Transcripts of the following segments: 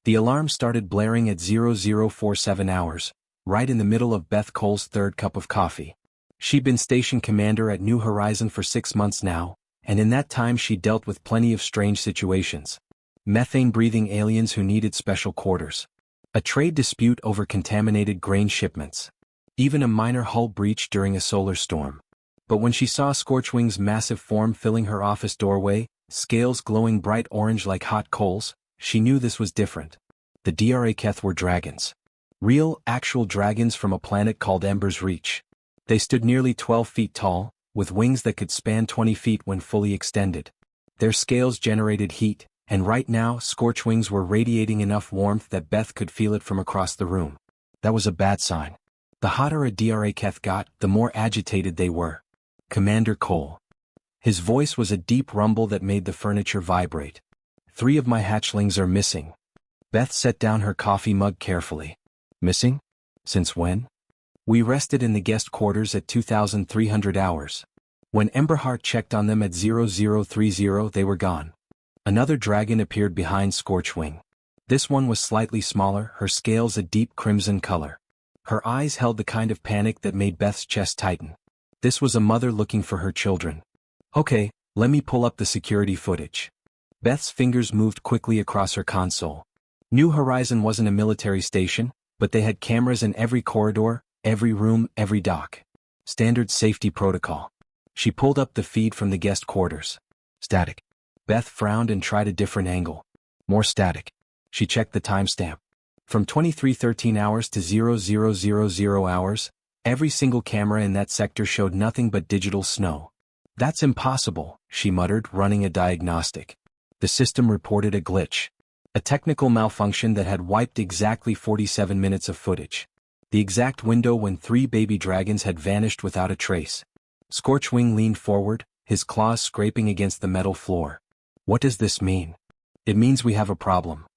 The alarm started blaring at 0047 hours, right in the middle of Beth Cole's third cup of coffee. She'd been station commander at New Horizon for 6 months now, and in that time she dealt with plenty of strange situations. Methane-breathing aliens who needed special quarters. A trade dispute over contaminated grain shipments. Even a minor hull breach during a solar storm. But when she saw Scorchwing's massive form filling her office doorway, scales glowing bright orange like hot coals, she knew this was different. The Draketh were dragons. Real, actual dragons from a planet called Ember's Reach. They stood nearly 12 feet tall, with wings that could span 20 feet when fully extended. Their scales generated heat, and right now Scorchwings were radiating enough warmth that Beth could feel it from across the room. That was a bad sign. The hotter a Draketh got, the more agitated they were. Commander Cole. His voice was a deep rumble that made the furniture vibrate. 3 of my hatchlings are missing. Beth set down her coffee mug carefully. Missing? Since when? We rested in the guest quarters at 2,300 hours. When Emberheart checked on them at 0030, they were gone. Another dragon appeared behind Scorchwing. This one was slightly smaller, her scales a deep crimson color. Her eyes held the kind of panic that made Beth's chest tighten. This was a mother looking for her children. Okay, let me pull up the security footage. Beth's fingers moved quickly across her console. New Horizon wasn't a military station, but they had cameras in every corridor, every room, every dock. Standard safety protocol. She pulled up the feed from the guest quarters. Static. Beth frowned and tried a different angle. More static. She checked the timestamp. From 2313 hours to 0000 hours, every single camera in that sector showed nothing but digital snow. That's impossible, she muttered, running a diagnostic. The system reported a glitch. A technical malfunction that had wiped exactly 47 minutes of footage. The exact window when 3 baby dragons had vanished without a trace. Scorchwing leaned forward, his claws scraping against the metal floor. What does this mean? It means we have a problem.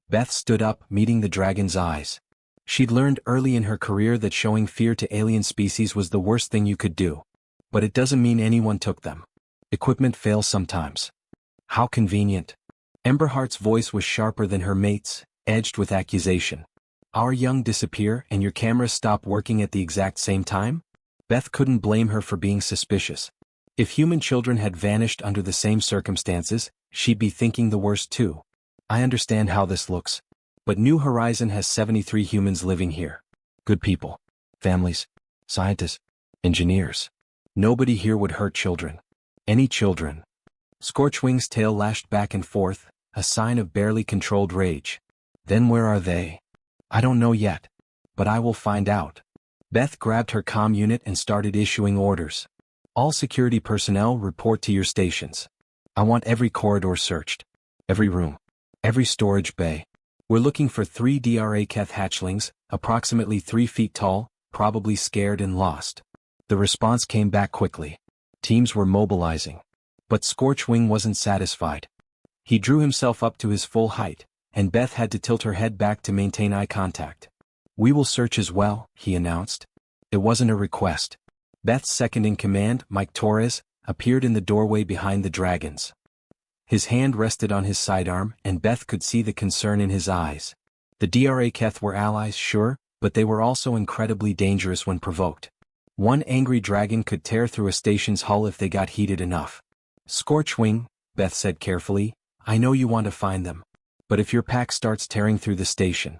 Beth stood up, meeting the dragon's eyes. She'd learned early in her career that showing fear to alien species was the worst thing you could do. But it doesn't mean anyone took them. Equipment fails sometimes. How convenient. Emberheart's voice was sharper than her mate's, edged with accusation. Our young disappear and your cameras stop working at the exact same time? Beth couldn't blame her for being suspicious. If human children had vanished under the same circumstances, she'd be thinking the worst too. I understand how this looks. But New Horizon has 73 humans living here. Good people. Families. Scientists. Engineers. Nobody here would hurt children. Any children. Scorchwing's tail lashed back and forth, a sign of barely controlled rage. Then where are they? I don't know yet. But I will find out. Beth grabbed her comm unit and started issuing orders. All security personnel report to your stations. I want every corridor searched. Every room. Every storage bay. We're looking for 3 Draketh hatchlings, approximately 3 feet tall, probably scared and lost. The response came back quickly. Teams were mobilizing. But Scorchwing wasn't satisfied. He drew himself up to his full height, and Beth had to tilt her head back to maintain eye contact. We will search as well, he announced. It wasn't a request. Beth's second-in-command, Mike Torres, appeared in the doorway behind the dragons. His hand rested on his sidearm, and Beth could see the concern in his eyes. The Draketh were allies, sure, but they were also incredibly dangerous when provoked. One angry dragon could tear through a station's hull if they got heated enough. Scorchwing, Beth said carefully, I know you want to find them. But if your pack starts tearing through the station,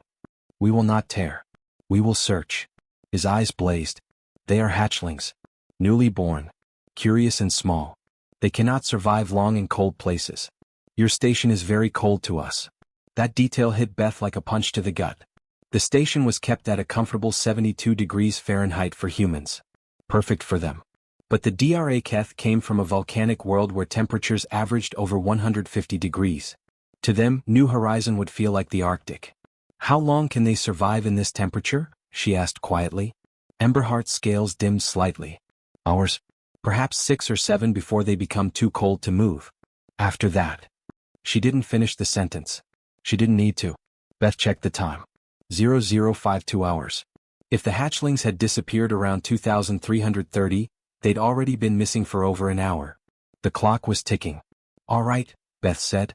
we will not tear. We will search. His eyes blazed. They are hatchlings. Newly born. Curious and small. They cannot survive long in cold places. Your station is very cold to us. That detail hit Beth like a punch to the gut. The station was kept at a comfortable 72 degrees Fahrenheit for humans. Perfect for them. But the Draketh came from a volcanic world where temperatures averaged over 150 degrees. To them, New Horizon would feel like the Arctic. How long can they survive in this temperature? She asked quietly. Emberheart's scales dimmed slightly. Hours. Perhaps 6 or 7 before they become too cold to move. After that. She didn't finish the sentence. She didn't need to. Beth checked the time. 0052 hours. If the hatchlings had disappeared around 2330, they'd already been missing for over an hour. The clock was ticking. All right, Beth said.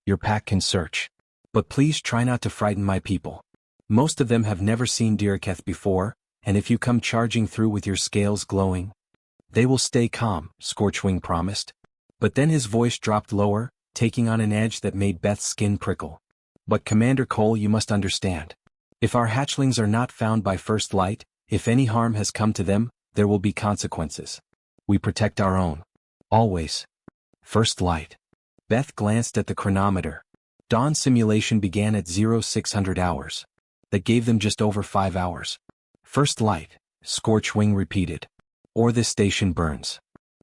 Your pack can search. But please try not to frighten my people. Most of them have never seen Diraketh before, and if you come charging through with your scales glowing, they will stay calm, Scorchwing promised. But then his voice dropped lower, taking on an edge that made Beth's skin prickle. But Commander Cole, you must understand. If our hatchlings are not found by first light, if any harm has come to them, there will be consequences. We protect our own. Always. First light. Beth glanced at the chronometer. Dawn simulation began at 0600 hours. That gave them just over 5 hours. First light, Scorchwing repeated. Or this station burns.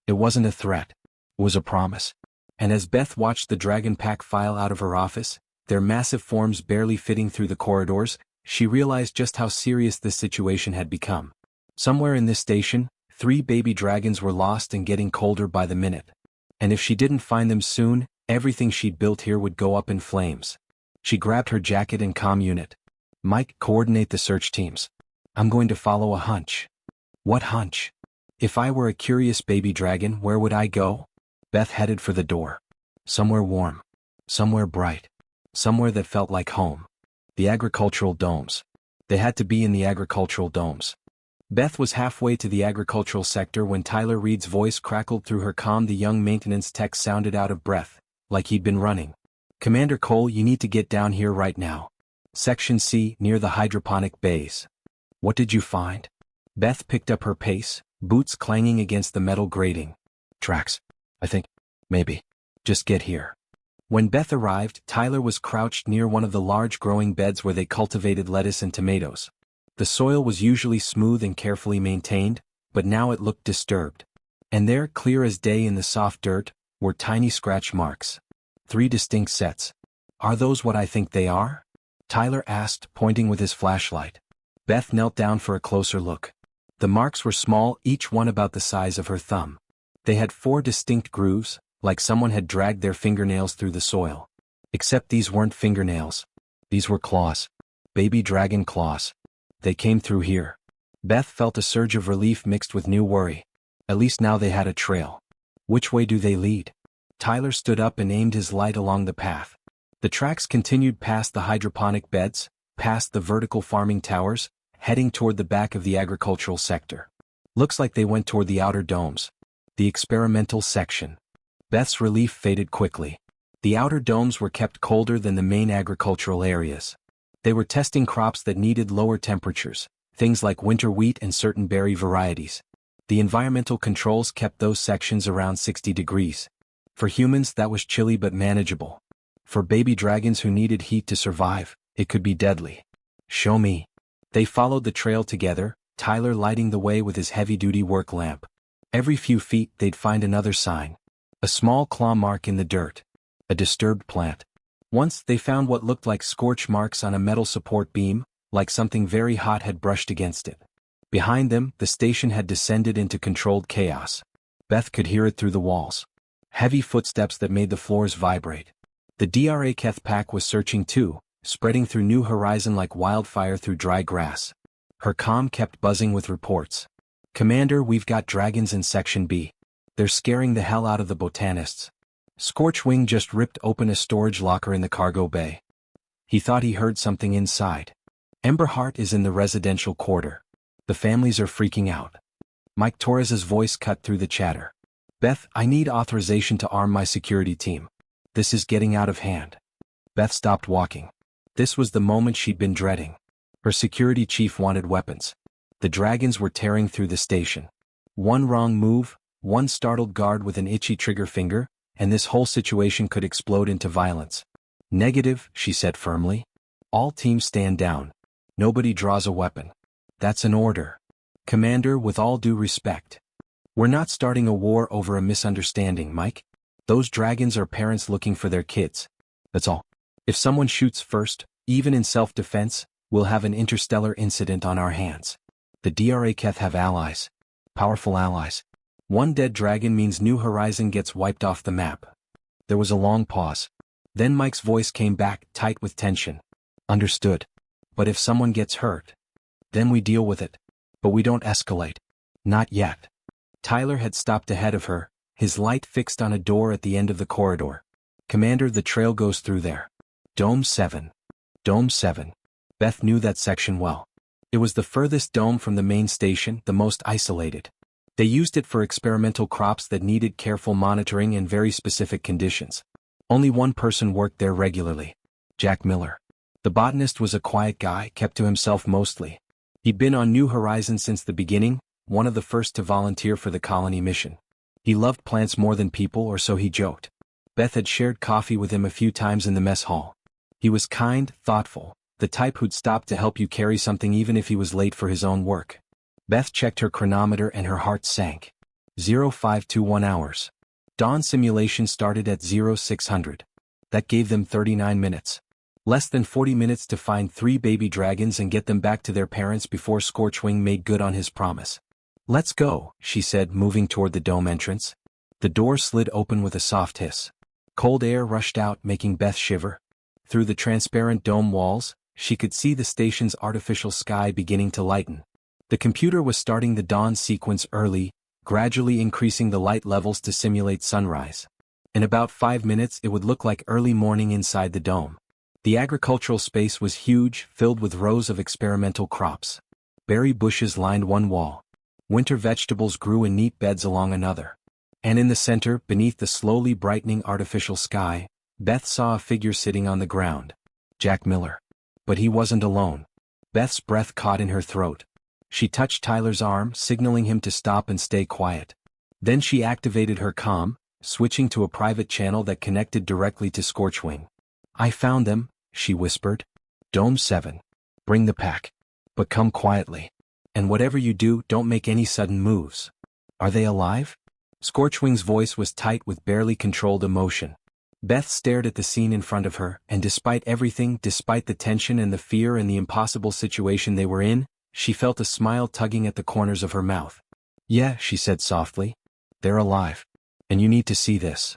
It wasn't a threat. It was a promise. And as Beth watched the Dragon Pack file out of her office, their massive forms barely fitting through the corridors, she realized just how serious this situation had become. Somewhere in this station, 3 baby dragons were lost and getting colder by the minute. And if she didn't find them soon, everything she'd built here would go up in flames. She grabbed her jacket and comm unit. Mike, coordinate the search teams. I'm going to follow a hunch. What hunch? If I were a curious baby dragon, where would I go? Beth headed for the door. Somewhere warm. Somewhere bright. Somewhere that felt like home. The agricultural domes. They had to be in the agricultural domes. Beth was halfway to the agricultural sector when Tyler Reed's voice crackled through her comm. The young maintenance tech sounded out of breath, like he'd been running. Commander Cole, you need to get down here right now. Section C, near the hydroponic bays. What did you find? Beth picked up her pace, boots clanging against the metal grating. Tracks. I think. Maybe. Just get here. When Beth arrived, Tyler was crouched near one of the large growing beds where they cultivated lettuce and tomatoes. The soil was usually smooth and carefully maintained, but now it looked disturbed. And there, clear as day in the soft dirt, were tiny scratch marks. 3 distinct sets. Are those what I think they are? Tyler asked, pointing with his flashlight. Beth knelt down for a closer look. The marks were small, each one about the size of her thumb. They had 4 distinct grooves, like someone had dragged their fingernails through the soil. Except these weren't fingernails. These were claws. Baby dragon claws. They came through here. Beth felt a surge of relief mixed with new worry. At least now they had a trail. Which way do they lead? Tyler stood up and aimed his light along the path. The tracks continued past the hydroponic beds, past the vertical farming towers, heading toward the back of the agricultural sector. Looks like they went toward the outer domes. The experimental section. Beth's relief faded quickly. The outer domes were kept colder than the main agricultural areas. They were testing crops that needed lower temperatures, things like winter wheat and certain berry varieties. The environmental controls kept those sections around 60 degrees. For humans, that was chilly but manageable. For baby dragons who needed heat to survive, it could be deadly. Show me. They followed the trail together, Tyler lighting the way with his heavy-duty work lamp. Every few feet they'd find another sign. A small claw mark in the dirt. A disturbed plant. Once they found what looked like scorch marks on a metal support beam, like something very hot had brushed against it. Behind them, the station had descended into controlled chaos. Beth could hear it through the walls. Heavy footsteps that made the floors vibrate. The Draketh pack was searching too, spreading through New Horizon like wildfire through dry grass. Her comm kept buzzing with reports. Commander, we've got dragons in Section B. They're scaring the hell out of the botanists. Scorchwing just ripped open a storage locker in the cargo bay. He thought he heard something inside. Emberheart is in the residential quarter. The families are freaking out. Mike Torres's voice cut through the chatter. Beth, I need authorization to arm my security team. This is getting out of hand. Beth stopped walking. This was the moment she'd been dreading. Her security chief wanted weapons. The dragons were tearing through the station. One wrong move, one startled guard with an itchy trigger finger, and this whole situation could explode into violence. Negative, she said firmly. All teams stand down. Nobody draws a weapon. That's an order. Commander, with all due respect. We're not starting a war over a misunderstanding, Mike. Those dragons are parents looking for their kids. That's all. If someone shoots first, even in self-defense, we'll have an interstellar incident on our hands. The Draketh have allies. Powerful allies. One dead dragon means New Horizon gets wiped off the map. There was a long pause. Then Mike's voice came back, tight with tension. Understood. But if someone gets hurt, then we deal with it. But we don't escalate. Not yet. Tyler had stopped ahead of her, his light fixed on a door at the end of the corridor. Commander, the trail goes through there. Dome 7. Dome 7. Beth knew that section well. It was the furthest dome from the main station, the most isolated. They used it for experimental crops that needed careful monitoring and very specific conditions. Only one person worked there regularly. Jack Miller. The botanist was a quiet guy, kept to himself mostly. He'd been on New Horizons since the beginning, one of the first to volunteer for the colony mission. He loved plants more than people, or so he joked. Beth had shared coffee with him a few times in the mess hall. He was kind, thoughtful, the type who'd stop to help you carry something even if he was late for his own work. Beth checked her chronometer and her heart sank. 0521 hours. Dawn simulation started at 0600. That gave them 39 minutes. Less than 40 minutes to find 3 baby dragons and get them back to their parents before Scorchwing made good on his promise. "Let's go," she said, moving toward the dome entrance. The door slid open with a soft hiss. Cold air rushed out, making Beth shiver. Through the transparent dome walls, she could see the station's artificial sky beginning to lighten. The computer was starting the dawn sequence early, gradually increasing the light levels to simulate sunrise. In about 5 minutes it would look like early morning inside the dome. The agricultural space was huge, filled with rows of experimental crops. Berry bushes lined one wall. Winter vegetables grew in neat beds along another. And in the center, beneath the slowly brightening artificial sky, Beth saw a figure sitting on the ground. Jack Miller. But he wasn't alone. Beth's breath caught in her throat. She touched Tyler's arm, signaling him to stop and stay quiet. Then she activated her comm, switching to a private channel that connected directly to Scorchwing. "I found them," she whispered. "Dome 7. Bring the pack. But come quietly. And whatever you do, don't make any sudden moves." "Are they alive?" Scorchwing's voice was tight with barely controlled emotion. Beth stared at the scene in front of her, and despite everything, despite the tension and the fear and the impossible situation they were in, she felt a smile tugging at the corners of her mouth. "Yeah," she said softly. "They're alive. And you need to see this."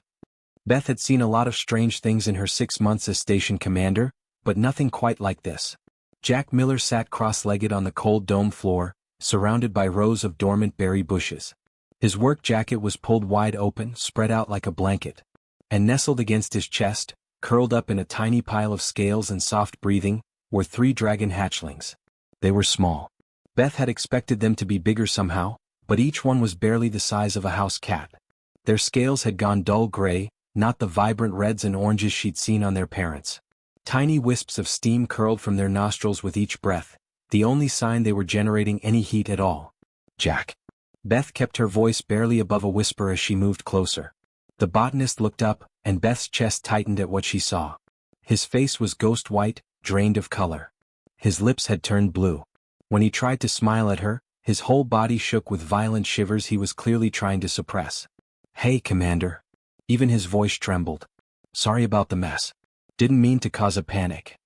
Beth had seen a lot of strange things in her 6 months as station commander, but nothing quite like this. Jack Miller sat cross-legged on the cold dome floor, surrounded by rows of dormant berry bushes. His work jacket was pulled wide open, spread out like a blanket. And nestled against his chest, curled up in a tiny pile of scales and soft breathing, were 3 dragon hatchlings. They were small. Beth had expected them to be bigger somehow, but each one was barely the size of a house cat. Their scales had gone dull gray, not the vibrant reds and oranges she'd seen on their parents. Tiny wisps of steam curled from their nostrils with each breath, the only sign they were generating any heat at all. "Jack." Beth kept her voice barely above a whisper as she moved closer. The botanist looked up, and Beth's chest tightened at what she saw. His face was ghost white, drained of color. His lips had turned blue. When he tried to smile at her, his whole body shook with violent shivers he was clearly trying to suppress. "Hey, Commander." Even his voice trembled. "Sorry about the mess. Didn't mean to cause a panic."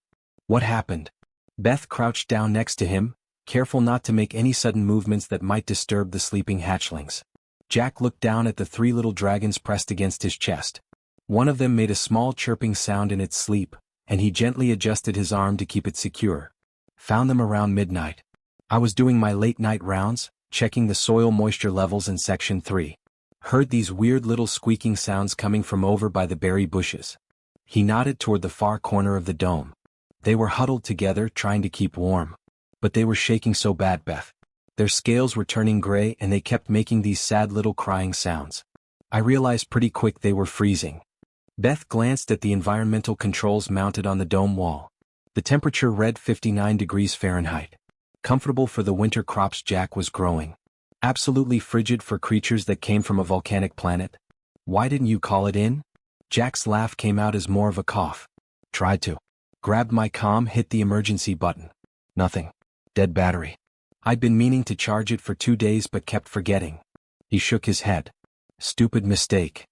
"What happened?" Beth crouched down next to him, careful not to make any sudden movements that might disturb the sleeping hatchlings. Jack looked down at the 3 little dragons pressed against his chest. One of them made a small chirping sound in its sleep, and he gently adjusted his arm to keep it secure. "Found them around midnight. I was doing my late-night rounds, checking the soil moisture levels in Section 3. Heard these weird little squeaking sounds coming from over by the berry bushes." He nodded toward the far corner of the dome. "They were huddled together, trying to keep warm. But they were shaking so bad, Beth. Their scales were turning gray and they kept making these sad little crying sounds. I realized pretty quick they were freezing." Beth glanced at the environmental controls mounted on the dome wall. The temperature read 59 degrees Fahrenheit. Comfortable for the winter crops Jack was growing. Absolutely frigid for creatures that came from a volcanic planet. "Why didn't you call it in?" Jack's laugh came out as more of a cough. "Tried to. Grabbed my comm, hit the emergency button. Nothing. Dead battery. I'd been meaning to charge it for 2 days but kept forgetting." He shook his head. "Stupid mistake.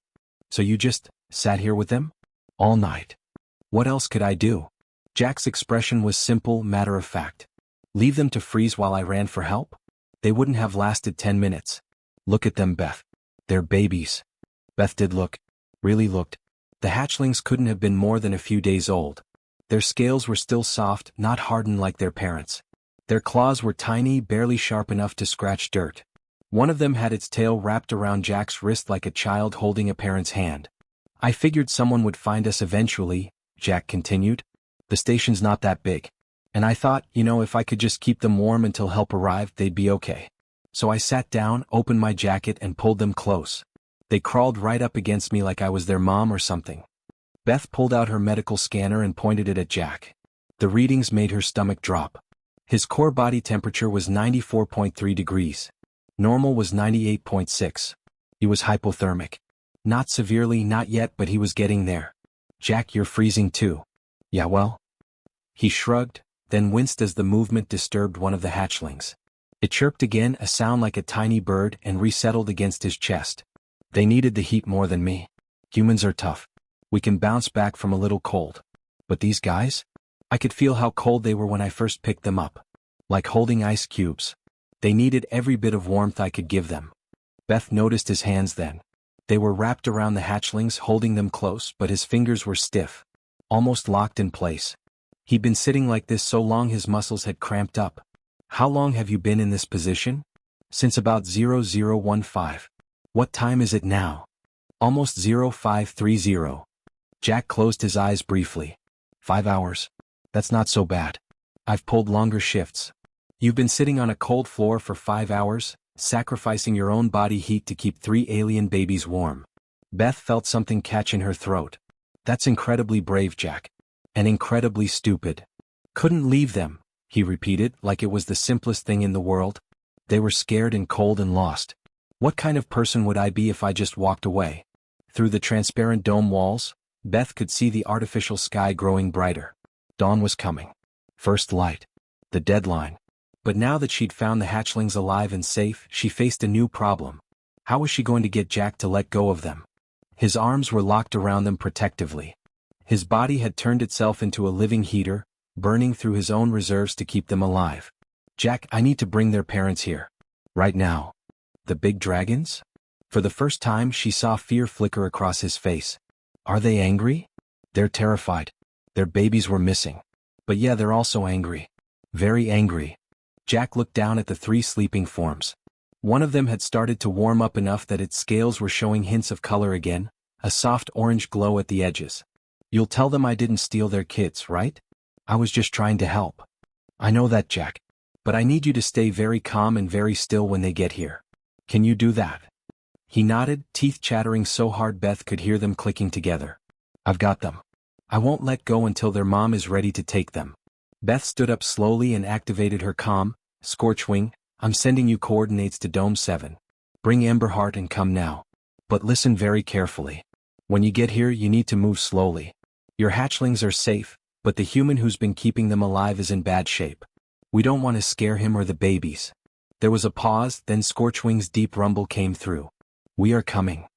So you just sat here with them? All night?" "What else could I do?" Jack's expression was simple, matter-of-fact. "Leave them to freeze while I ran for help? They wouldn't have lasted 10 minutes. Look at them, Beth. They're babies." Beth did look. Really looked. The hatchlings couldn't have been more than a few days old. Their scales were still soft, not hardened like their parents'. Their claws were tiny, barely sharp enough to scratch dirt. One of them had its tail wrapped around Jack's wrist like a child holding a parent's hand. "I figured someone would find us eventually," Jack continued. "The station's not that big. And I thought, if I could just keep them warm until help arrived, they'd be okay. So I sat down, opened my jacket, and pulled them close. They crawled right up against me like I was their mom or something." Beth pulled out her medical scanner and pointed it at Jack. The readings made her stomach drop. His core body temperature was 94.3 degrees. Normal was 98.6. He was hypothermic. Not severely, not yet, but he was getting there. "Jack, you're freezing too." "Yeah, well?" He shrugged, then winced as the movement disturbed one of the hatchlings. It chirped again, a sound like a tiny bird, and resettled against his chest. "They needed the heat more than me. Humans are tough. We can bounce back from a little cold. But these guys? I could feel how cold they were when I first picked them up. Like holding ice cubes. They needed every bit of warmth I could give them." Beth noticed his hands then. They were wrapped around the hatchlings, holding them close, but his fingers were stiff. Almost locked in place. He'd been sitting like this so long his muscles had cramped up. "How long have you been in this position?" "Since about 0015. "What time is it now?" "Almost 0530. Jack closed his eyes briefly. 5 hours. That's not so bad. I've pulled longer shifts." "You've been sitting on a cold floor for 5 hours, sacrificing your own body heat to keep 3 alien babies warm." Beth felt something catch in her throat. "That's incredibly brave, Jack. And incredibly stupid." "Couldn't leave them," he repeated, like it was the simplest thing in the world. "They were scared and cold and lost. What kind of person would I be if I just walked away?" Through the transparent dome walls, Beth could see the artificial sky growing brighter. Dawn was coming. First light. The deadline. But now that she'd found the hatchlings alive and safe, she faced a new problem. How was she going to get Jack to let go of them? His arms were locked around them protectively. His body had turned itself into a living heater, burning through his own reserves to keep them alive. "Jack, I need to bring their parents here. Right now." "The big dragons?" For the first time she saw fear flicker across his face. "Are they angry?" "They're terrified. Their babies were missing. But yeah, they're also angry. Very angry." Jack looked down at the 3 sleeping forms. One of them had started to warm up enough that its scales were showing hints of color again, a soft orange glow at the edges. "You'll tell them I didn't steal their kids, right? I was just trying to help." "I know that, Jack. But I need you to stay very calm and very still when they get here. Can you do that?" He nodded, teeth chattering so hard Beth could hear them clicking together. "I've got them. I won't let go until their mom is ready to take them." Beth stood up slowly and activated her comm. "Scorchwing, I'm sending you coordinates to Dome 7. Bring Emberheart and come now. But listen very carefully. When you get here you need to move slowly. Your hatchlings are safe, but the human who's been keeping them alive is in bad shape. We don't want to scare him or the babies." There was a pause, then Scorchwing's deep rumble came through. "We are coming."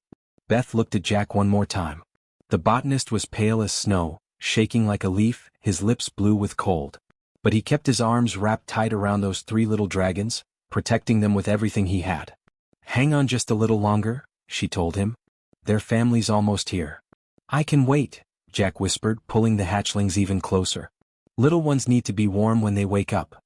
Beth looked at Jack one more time. The botanist was pale as snow, shaking like a leaf, his lips blue with cold. But he kept his arms wrapped tight around those 3 little dragons, protecting them with everything he had. "Hang on just a little longer," she told him. "Their family's almost here." "I can wait," Jack whispered, pulling the hatchlings even closer. "Little ones need to be warm when they wake up."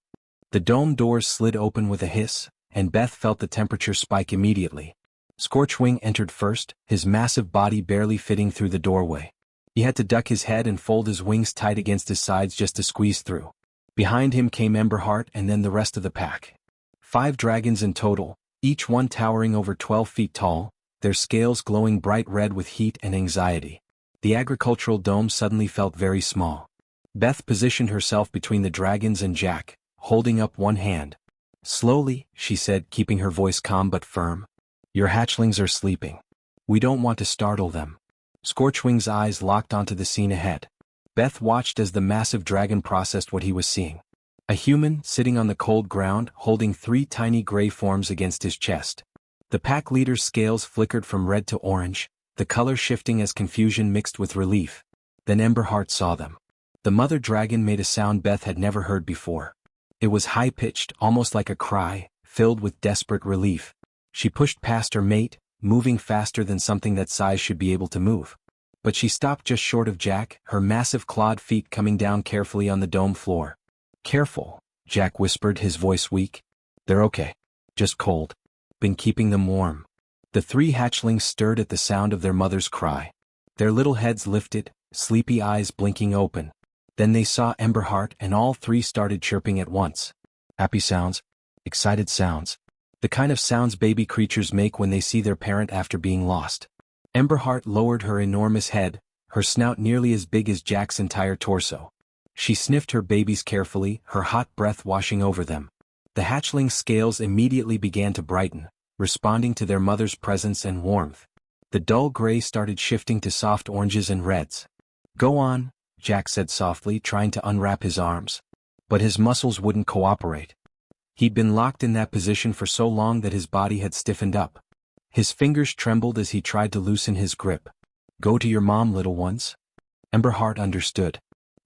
The dome doors slid open with a hiss, and Beth felt the temperature spike immediately. Scorchwing entered first, his massive body barely fitting through the doorway. He had to duck his head and fold his wings tight against his sides just to squeeze through. Behind him came Emberheart and then the rest of the pack. 5 dragons in total, each one towering over 12 feet tall, their scales glowing bright red with heat and anxiety. The agricultural dome suddenly felt very small. Beth positioned herself between the dragons and Jack, holding up one hand. "Slowly," she said, keeping her voice calm but firm. "Your hatchlings are sleeping. We don't want to startle them." Scorchwing's eyes locked onto the scene ahead. Beth watched as the massive dragon processed what he was seeing. A human sitting on the cold ground, holding 3 tiny gray forms against his chest. The pack leader's scales flickered from red to orange, the color shifting as confusion mixed with relief. Then Emberheart saw them. The mother dragon made a sound Beth had never heard before. It was high-pitched, almost like a cry, filled with desperate relief. She pushed past her mate, moving faster than something that size should be able to move. But she stopped just short of Jack, her massive clawed feet coming down carefully on the dome floor. "Careful," Jack whispered, his voice weak. "They're okay. Just cold. Been keeping them warm." The 3 hatchlings stirred at the sound of their mother's cry. Their little heads lifted, sleepy eyes blinking open. Then they saw Emberheart and all three started chirping at once. Happy sounds, excited sounds. The kind of sounds baby creatures make when they see their parent after being lost. Emberheart lowered her enormous head, her snout nearly as big as Jack's entire torso. She sniffed her babies carefully, her hot breath washing over them. The hatchling's scales immediately began to brighten, responding to their mother's presence and warmth. The dull gray started shifting to soft oranges and reds. Go on, Jack said softly, trying to unwrap his arms. But his muscles wouldn't cooperate. He'd been locked in that position for so long that his body had stiffened up. His fingers trembled as he tried to loosen his grip. Go to your mom, little ones. Emberheart understood.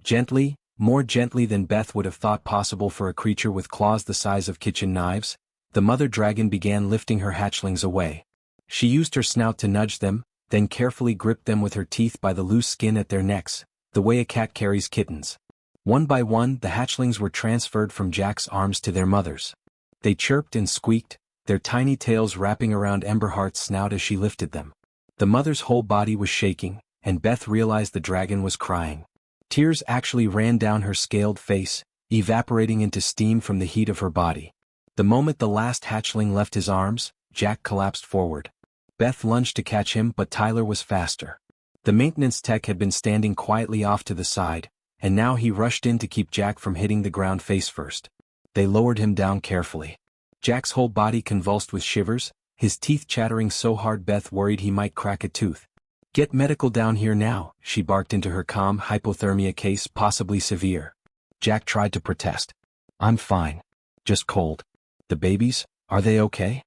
Gently, more gently than Beth would have thought possible for a creature with claws the size of kitchen knives, the mother dragon began lifting her hatchlings away. She used her snout to nudge them, then carefully gripped them with her teeth by the loose skin at their necks, the way a cat carries kittens. One by one, the hatchlings were transferred from Jack's arms to their mothers. They chirped and squeaked, their tiny tails wrapping around Emberheart's snout as she lifted them. The mother's whole body was shaking, and Beth realized the dragon was crying. Tears actually ran down her scaled face, evaporating into steam from the heat of her body. The moment the last hatchling left his arms, Jack collapsed forward. Beth lunged to catch him, but Tyler was faster. The maintenance tech had been standing quietly off to the side, and now he rushed in to keep Jack from hitting the ground face first. They lowered him down carefully. Jack's whole body convulsed with shivers, his teeth chattering so hard Beth worried he might crack a tooth. Get medical down here now, she barked into her calm hypothermia case, possibly severe. Jack tried to protest. I'm fine. Just cold. The babies, are they okay?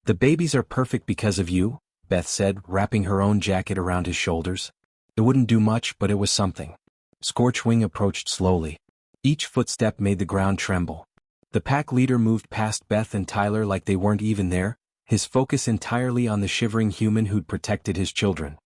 The babies are perfect because of you, Beth said, wrapping her own jacket around his shoulders. It wouldn't do much, but it was something. Scorchwing approached slowly. Each footstep made the ground tremble. The pack leader moved past Beth and Tyler like they weren't even there, his focus entirely on the shivering human who'd protected his children.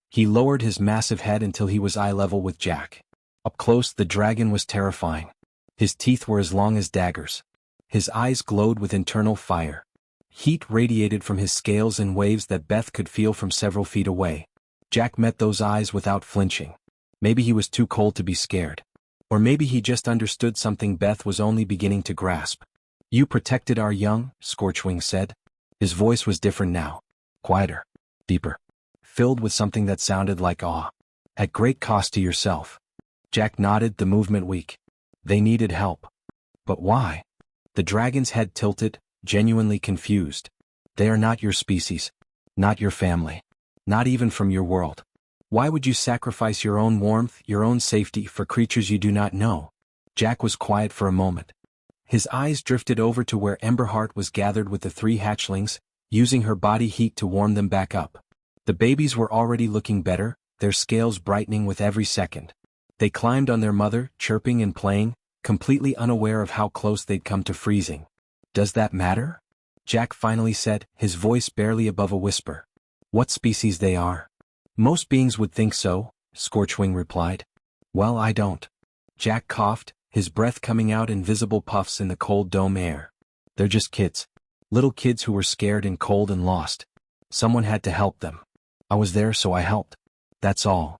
He lowered his massive head until he was eye level with Jack. Up close, the dragon was terrifying. His teeth were as long as daggers. His eyes glowed with internal fire. Heat radiated from his scales in waves that Beth could feel from several feet away. Jack met those eyes without flinching. Maybe he was too cold to be scared. Or maybe he just understood something Beth was only beginning to grasp. You protected our young, Scorchwing said. His voice was different now. Quieter. Deeper. Filled with something that sounded like awe. At great cost to yourself. Jack nodded, the movement weak. They needed help. But why? The dragon's head tilted, genuinely confused. They are not your species. Not your family. Not even from your world. Why would you sacrifice your own warmth, your own safety, for creatures you do not know? Jack was quiet for a moment. His eyes drifted over to where Emberheart was gathered with the three hatchlings, using her body heat to warm them back up. The babies were already looking better, their scales brightening with every second. They climbed on their mother, chirping and playing, completely unaware of how close they'd come to freezing. Does that matter? Jack finally said, his voice barely above a whisper. What species they are? Most beings would think so, Scorchwing replied. Well, I don't. Jack coughed, his breath coming out in visible puffs in the cold dome air. They're just kids. Little kids who were scared and cold and lost. Someone had to help them. I was there, so I helped. That's all.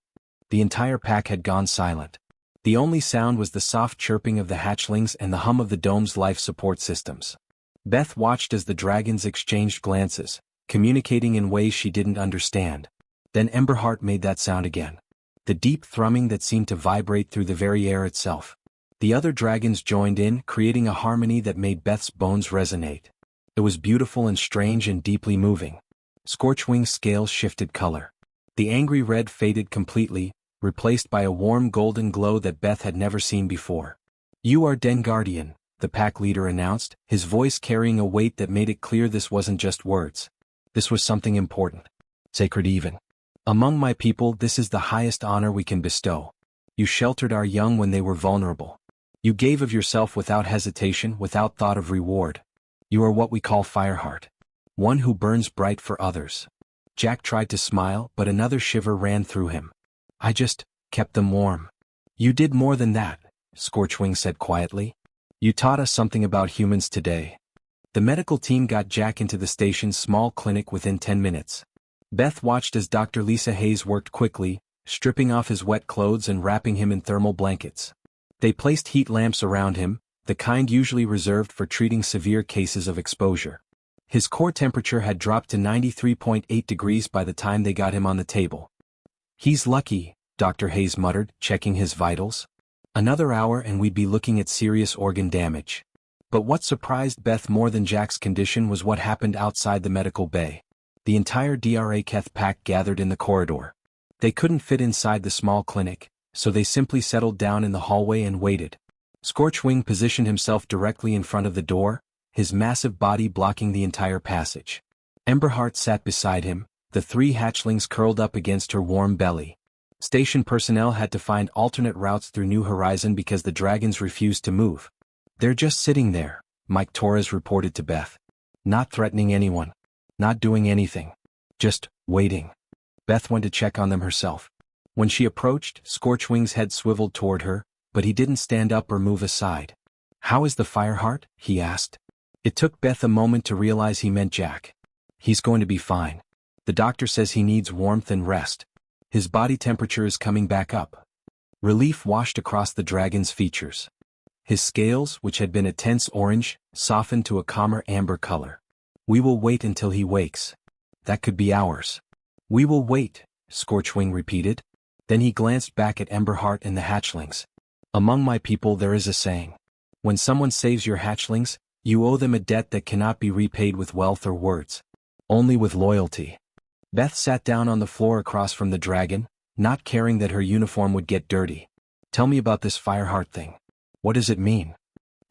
The entire pack had gone silent. The only sound was the soft chirping of the hatchlings and the hum of the dome's life support systems. Beth watched as the dragons exchanged glances, communicating in ways she didn't understand. Then Emberheart made that sound again. The deep thrumming that seemed to vibrate through the very air itself. The other dragons joined in, creating a harmony that made Beth's bones resonate. It was beautiful and strange and deeply moving. Scorchwing's scales shifted color. The angry red faded completely, replaced by a warm golden glow that Beth had never seen before. You are Den Guardian, the pack leader announced, his voice carrying a weight that made it clear this wasn't just words. This was something important. Sacred even. Among my people, this is the highest honor we can bestow. You sheltered our young when they were vulnerable. You gave of yourself without hesitation, without thought of reward. You are what we call Fireheart. One who burns bright for others. Jack tried to smile, but another shiver ran through him. I just kept them warm. You did more than that, Scorchwing said quietly. You taught us something about humans today. The medical team got Jack into the station's small clinic within 10 minutes. Beth watched as Dr. Lisa Hayes worked quickly, stripping off his wet clothes and wrapping him in thermal blankets. They placed heat lamps around him, the kind usually reserved for treating severe cases of exposure. His core temperature had dropped to 93.8 degrees by the time they got him on the table. "He's lucky," Dr. Hayes muttered, checking his vitals. "Another hour and we'd be looking at serious organ damage." But what surprised Beth more than Jack's condition was what happened outside the medical bay. The entire DRA-Keth pack gathered in the corridor. They couldn't fit inside the small clinic, so they simply settled down in the hallway and waited. Scorchwing positioned himself directly in front of the door, his massive body blocking the entire passage. Emberheart sat beside him, the three hatchlings curled up against her warm belly. Station personnel had to find alternate routes through New Horizon because the dragons refused to move. "They're just sitting there," Mike Torres reported to Beth. "Not threatening anyone. Not doing anything. Just waiting." Beth went to check on them herself. When she approached, Scorchwing's head swiveled toward her, but he didn't stand up or move aside. "How is the Fireheart?" he asked. It took Beth a moment to realize he meant Jack. "He's going to be fine. The doctor says he needs warmth and rest. His body temperature is coming back up." Relief washed across the dragon's features. His scales, which had been a tense orange, softened to a calmer amber color. "We will wait until he wakes. That could be hours." "We will wait," Scorchwing repeated. Then he glanced back at Emberheart and the hatchlings. "Among my people there is a saying. When someone saves your hatchlings, you owe them a debt that cannot be repaid with wealth or words. Only with loyalty." Beth sat down on the floor across from the dragon, not caring that her uniform would get dirty. "Tell me about this Fireheart thing. What does it mean?"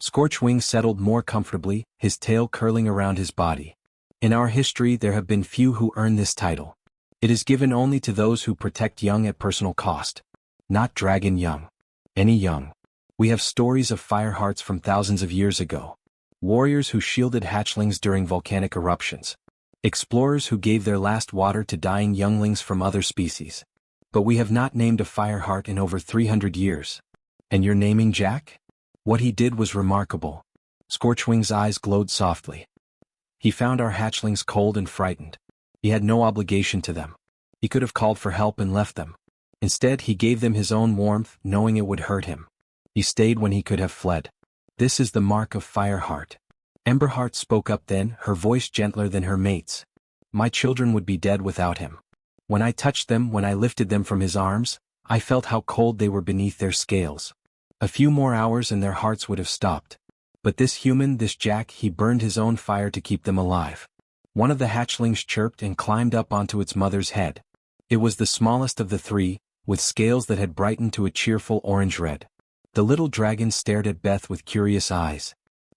Scorchwing settled more comfortably, his tail curling around his body. "In our history there have been few who earn this title. It is given only to those who protect young at personal cost. Not dragon young. Any young. We have stories of Firehearts from thousands of years ago. Warriors who shielded hatchlings during volcanic eruptions. Explorers who gave their last water to dying younglings from other species. But we have not named a Fireheart in over 300 years. And you're naming Jack? What he did was remarkable." Scorchwing's eyes glowed softly. "He found our hatchlings cold and frightened. He had no obligation to them. He could have called for help and left them. Instead he gave them his own warmth, knowing it would hurt him. He stayed when he could have fled. This is the mark of Fireheart." Emberheart spoke up then, her voice gentler than her mate's. "My children would be dead without him. When I touched them, when I lifted them from his arms, I felt how cold they were beneath their scales. A few more hours and their hearts would have stopped. But this human, this Jack, he burned his own fire to keep them alive." One of the hatchlings chirped and climbed up onto its mother's head. It was the smallest of the three, with scales that had brightened to a cheerful orange-red. The little dragon stared at Beth with curious eyes.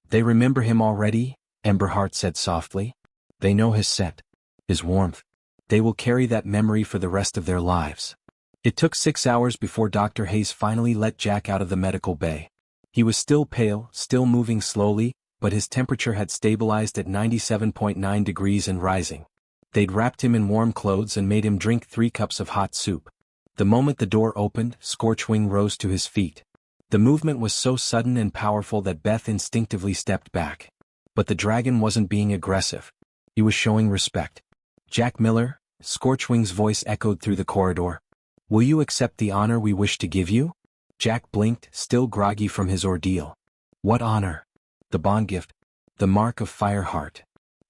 "They remember him already?" Emberheart said softly. "They know his scent, his warmth. They will carry that memory for the rest of their lives." It took 6 hours before Dr. Hayes finally let Jack out of the medical bay. He was still pale, still moving slowly, but his temperature had stabilized at 97.9 degrees and rising. They'd wrapped him in warm clothes and made him drink 3 cups of hot soup. The moment the door opened, Scorchwing rose to his feet. The movement was so sudden and powerful that Beth instinctively stepped back. But the dragon wasn't being aggressive. He was showing respect. "Jack Miller," Scorchwing's voice echoed through the corridor. "Will you accept the honor we wish to give you?" Jack blinked, still groggy from his ordeal. "What honor?" "The bond gift. The mark of Fireheart."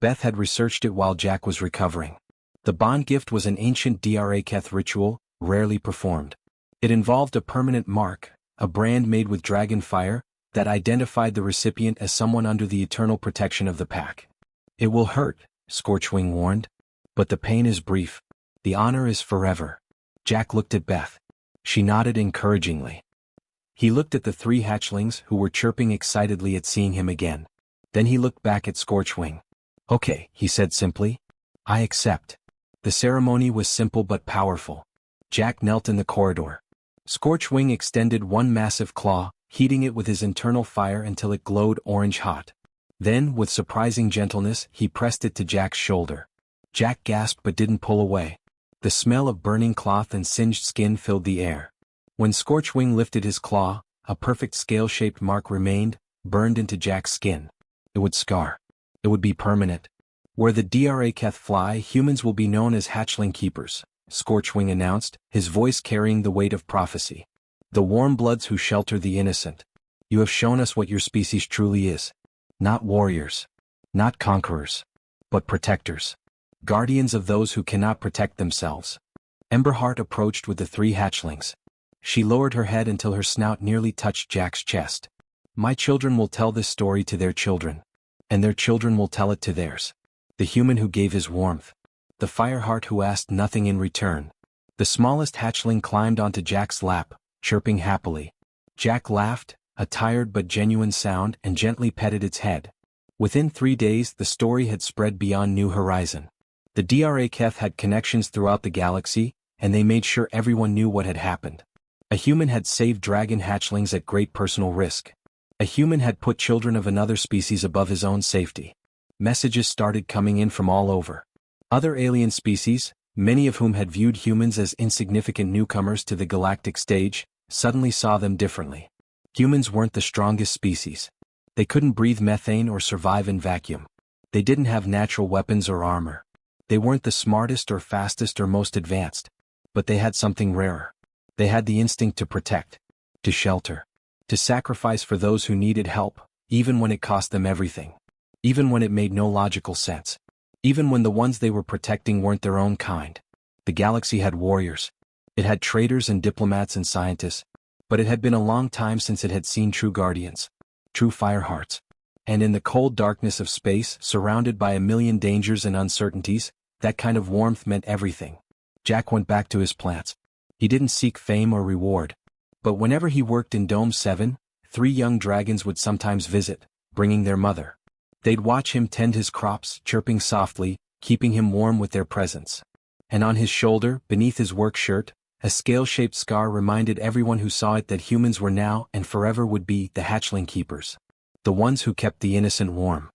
Beth had researched it while Jack was recovering. The bond gift was an ancient DRA-Keth ritual, rarely performed. It involved a permanent mark, a brand made with dragon fire, that identified the recipient as someone under the eternal protection of the pack. "It will hurt," Scorchwing warned. "But the pain is brief. The honor is forever." Jack looked at Beth. She nodded encouragingly. He looked at the 3 hatchlings who were chirping excitedly at seeing him again. Then he looked back at Scorchwing. "Okay," he said simply. "I accept." The ceremony was simple but powerful. Jack knelt in the corridor. Scorchwing extended one massive claw, heating it with his internal fire until it glowed orange-hot. Then, with surprising gentleness, he pressed it to Jack's shoulder. Jack gasped but didn't pull away. The smell of burning cloth and singed skin filled the air. When Scorchwing lifted his claw, a perfect scale-shaped mark remained, burned into Jack's skin. It would scar. It would be permanent. Where the DRA-Keth fly, humans will be known as hatchling keepers, Scorchwing announced, his voice carrying the weight of prophecy. The warm bloods who shelter the innocent. You have shown us what your species truly is. Not warriors. Not conquerors. But protectors. Guardians of those who cannot protect themselves. Emberheart approached with the 3 hatchlings. She lowered her head until her snout nearly touched Jack's chest. My children will tell this story to their children. And their children will tell it to theirs. The human who gave his warmth. The fireheart who asked nothing in return. The smallest hatchling climbed onto Jack's lap, chirping happily. Jack laughed, a tired but genuine sound, and gently petted its head. Within 3 days the story had spread beyond New Horizon. The DRAKF had connections throughout the galaxy, and they made sure everyone knew what had happened. A human had saved dragon hatchlings at great personal risk. A human had put children of another species above his own safety. Messages started coming in from all over. Other alien species, many of whom had viewed humans as insignificant newcomers to the galactic stage, suddenly saw them differently. Humans weren't the strongest species. They couldn't breathe methane or survive in vacuum. They didn't have natural weapons or armor. They weren't the smartest or fastest or most advanced. But they had something rarer. They had the instinct to protect, to shelter, to sacrifice for those who needed help, even when it cost them everything. Even when it made no logical sense. Even when the ones they were protecting weren't their own kind. The galaxy had warriors. It had traders and diplomats and scientists. But it had been a long time since it had seen true guardians. True firehearts. And in the cold darkness of space, surrounded by a million dangers and uncertainties, that kind of warmth meant everything. Jack went back to his plants. He didn't seek fame or reward. But whenever he worked in Dome 7, 3 young dragons would sometimes visit, bringing their mother. They'd watch him tend his crops, chirping softly, keeping him warm with their presence. And on his shoulder, beneath his work shirt, a scale-shaped scar reminded everyone who saw it that humans were now and forever would be the hatchling keepers. The ones who kept the innocent warm.